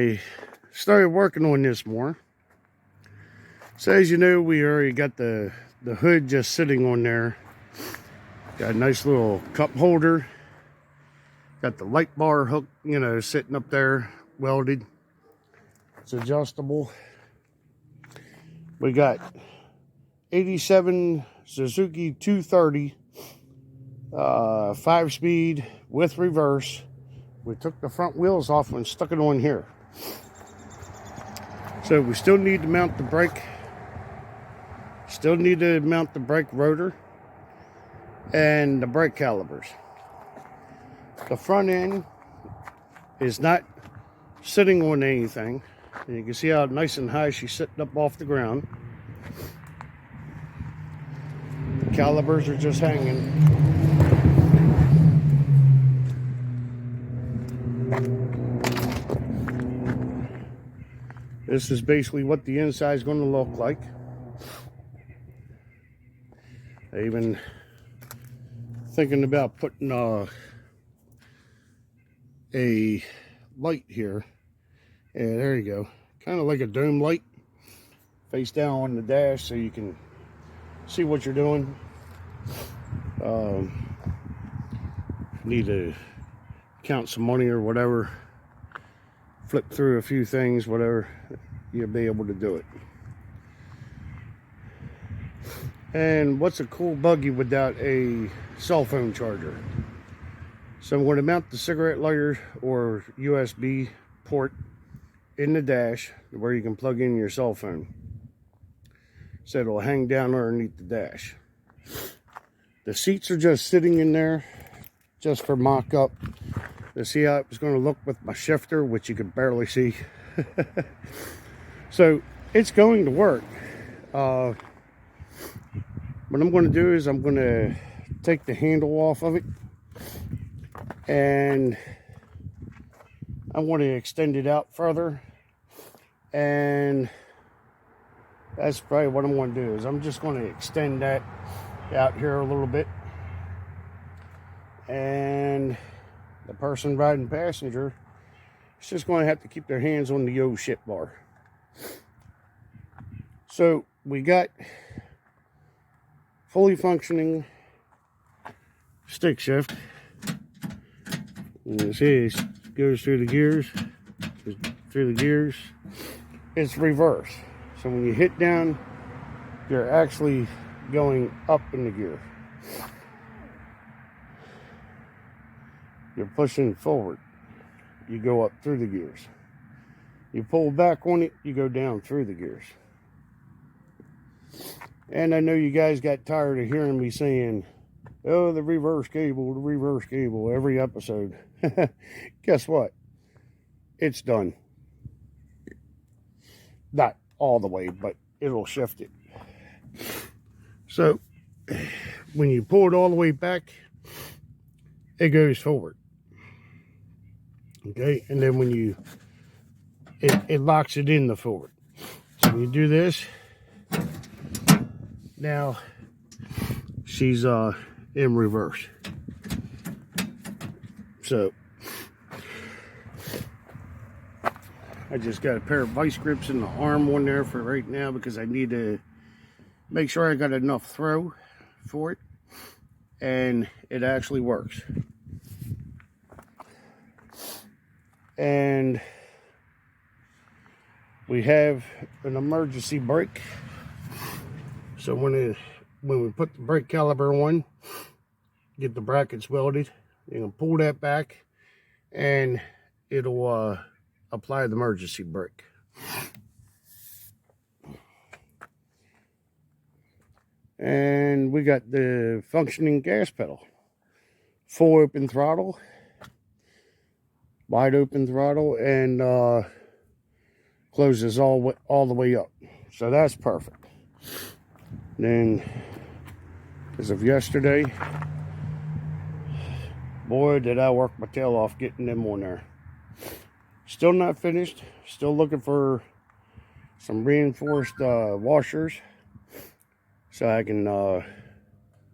I started working on this more. So as you know, we already got the hood just sitting on there. Got a nice little cup holder. Got the light bar hook, you know, sitting up there, welded. It's adjustable. We got 87 Suzuki 230, 5-speed with reverse. We took the front wheels off and stuck it on here. So we still need to mount the brake. Still need to mount the brake rotor and the brake calipers. The front end is not sitting on anything. And you can see how nice and high she's sitting up off the ground. The calipers are just hanging. This is basically what the inside is going to look like. I even thinking about putting a light here. Yeah, there you go. Kind of like a dome light. Face down on the dash so you can see what you're doing. Need to count some money or whatever. Flip through a few things, whatever. You'll be able to do it. And what's a cool buggy without a cell phone charger? So I'm going to mount the cigarette lighter or USB port in the dash where you can plug in your cell phone. So it'll hang down underneath the dash. The seats are just sitting in there just for mock-up to see how it was going to look with my shifter, which you can barely see. So it's going to work. What I'm going to do is I'm going to take the handle off of it, and I want to extend it out further, and that's probably what I'm going to do. Is I'm just going to extend that out here a little bit, and the person riding passenger is just going to have to keep their hands on the old shit bar. So we got fully functioning stick shift. You see it goes through the gears, It's reverse. So when you hit down, you're actually going up in the gear. You're pushing forward, you go up through the gears. You pull back on it, you go down through the gears. And I know you guys got tired of hearing me saying, oh, the reverse cable, every episode. Guess what? It's done. Not all the way, but it'll shift it. So, when you pull it all the way back, it goes forward. Okay, and then when it locks it in the forward. So when you do this, now she's in reverse. So I just got a pair of vice grips in the arm on there for right now because I need to make sure I got enough throw for it, and it actually works. And we have an emergency brake. So when we put the brake caliper on, get the brackets welded, you can pull that back and it'll apply the emergency brake. And we got the functioning gas pedal. Full open throttle, wide open throttle, and closes all the way up. So that's perfect. Then, as of yesterday, boy, did I work my tail off getting them on there. Still not finished. Still looking for some reinforced washers so I can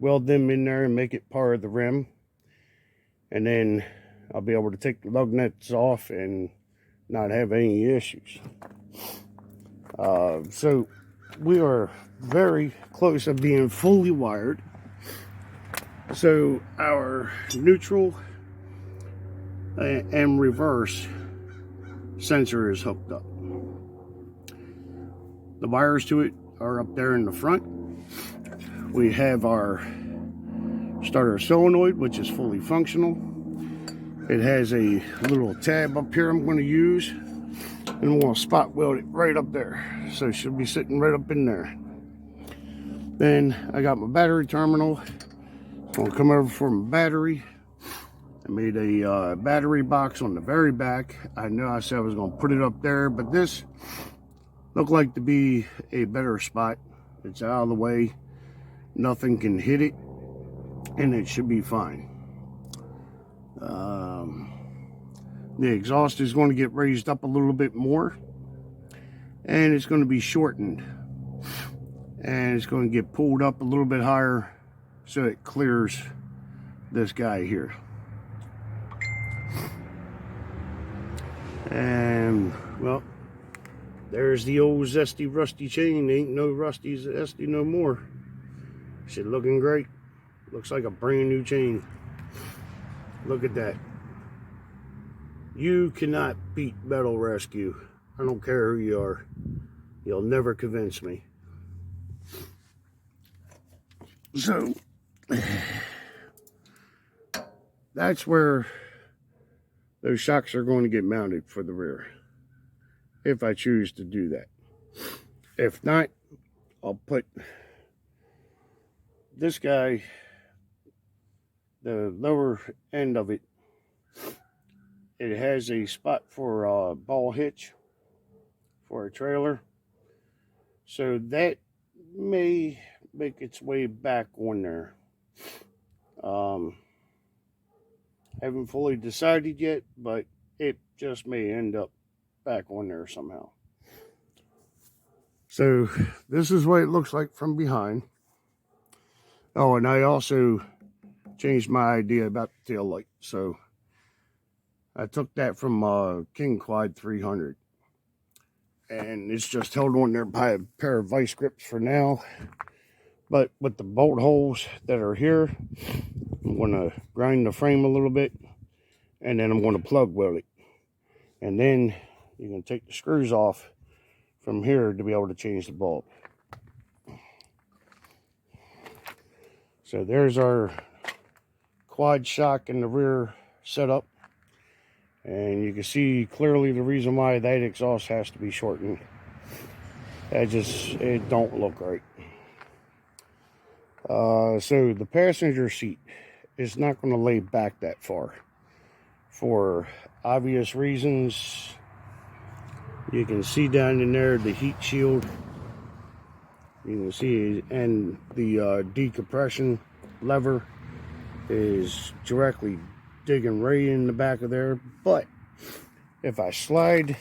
weld them in there and make it part of the rim. And then I'll be able to take the lug nuts off and not have any issues. So we are very close to being fully wired. So our neutral and reverse sensor is hooked up. The wires to it are up there in the front. We have our starter solenoid, which is fully functional. It has a little tab up here I'm going to use, and I'm going to spot weld it right up there. So it should be sitting right up in there. Then I got my battery terminal. I'm going to come over for my battery. I made a battery box on the very back. I know I said I was going to put it up there, but this looked like to be a better spot. It's out of the way. Nothing can hit it, and it should be fine. The exhaust is going to get raised up a little bit more, and it's going to be shortened, and it's going to get pulled up a little bit higher so it clears this guy here. And well, there's the old zesty rusty chain. Ain't no rusty zesty no more. Shit looking great. Looks like a brand new chain. Look at that. You cannot beat Metal Rescue. I don't care who you are. You'll never convince me. So that's where those shocks are going to get mounted for the rear, if I choose to do that. If not, I'll put this guy, the lower end of it, it has a spot for a ball hitch for a trailer, so that may make its way back on there. Haven't fully decided yet, but it just may end up back on there somehow. So this is what it looks like from behind. Oh, and I also changed my idea about the tail light. So I took that from Q.U.A.D. 300, and it's just held on there by a pair of vice grips for now. But with the bolt holes that are here, I'm going to grind the frame a little bit, and then I'm going to plug weld it. And then you can take the screws off from here to be able to change the bulb. So there's our quad shock in the rear setup. And you can see clearly the reason why that exhaust has to be shortened. It don't look right. So the passenger seat is not going to lay back that far for obvious reasons. You can see down in there the heat shield. You can see, and the decompression lever is directly digging right in the back of there. But if I slide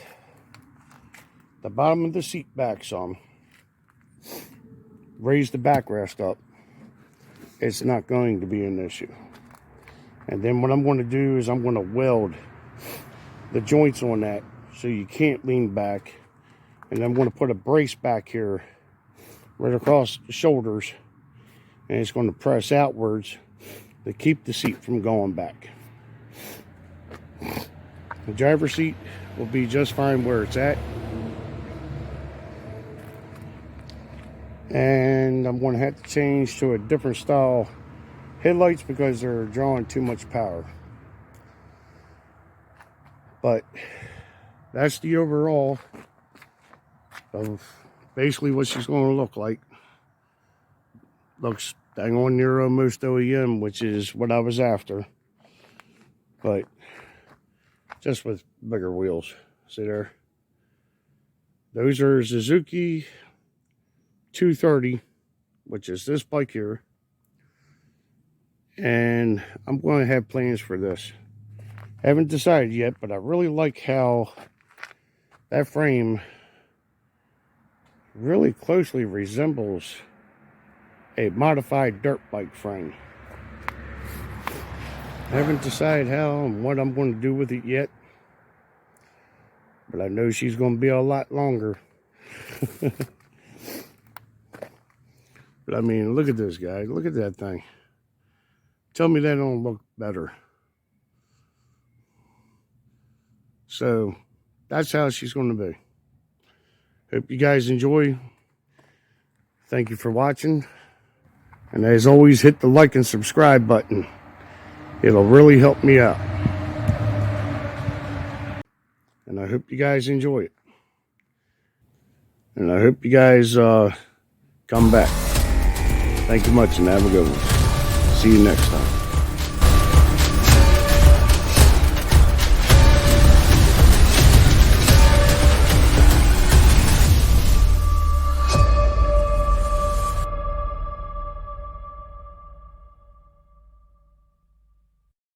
the bottom of the seat back some, raise the backrest up, it's not going to be an issue. And then what I'm going to do is I'm going to weld the joints on that so you can't lean back. And I'm going to put a brace back here right across the shoulders, and it's going to press outwards to keep the seat from going back. The driver's seat will be just fine where it's at. And I'm going to have to change to a different style headlights because they're drawing too much power. But that's the overall of basically what she's going to look like. Looks dang on near almost OEM, which is what I was after. But just with bigger wheels. See there? Those are Suzuki 230, which is this bike here. And I'm going to have plans for this. Haven't decided yet, but I really like how that frame really closely resembles a modified dirt bike frame. Haven't decided how and what I'm going to do with it yet. But I know she's going to be a lot longer. But I mean, look at this, guy. Look at that thing. Tell me that don't look better. So that's how she's going to be. Hope you guys enjoy. Thank you for watching. And as always, hit the like and subscribe button. It'll really help me out. And I hope you guys enjoy it. And I hope you guys come back. Thank you much and have a good one. See you next time.